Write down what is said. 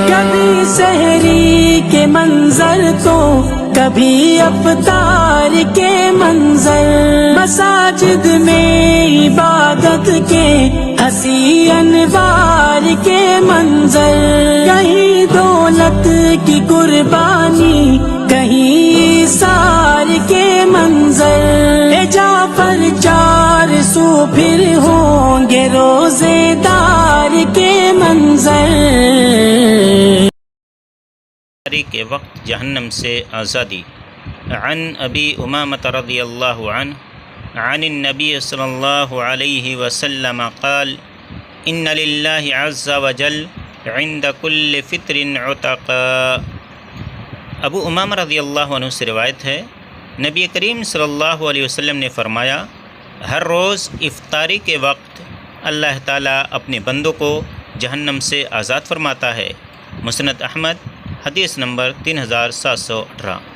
کبھی سحری کے منظر تو کبھی افطار کے منظر، مساجد میں عبادت کے ہنسی انوار کے منظر، کہیں دولت کی قربانی کہیں ایثار کے منظر، اے جعفر 400 پھر ہوں گے روزے دار کے منظر۔ کے وقت جہنم سے آزادی۔ عن ابی امامۃ رضی اللہ عنہ عن النبی صلی اللہ علیہ وسلم قال ان للہ عز وجل عند کل فطر عتقاء۔ ابو امامہ رضی اللہ عنہ سے روایت ہے، نبی کریم صلی اللہ علیہ وسلم نے فرمایا، ہر روز افطاری کے وقت اللہ تعالیٰ اپنے بندوں کو جہنم سے آزاد فرماتا ہے۔ مسند احمد، حدیث نمبر 3718۔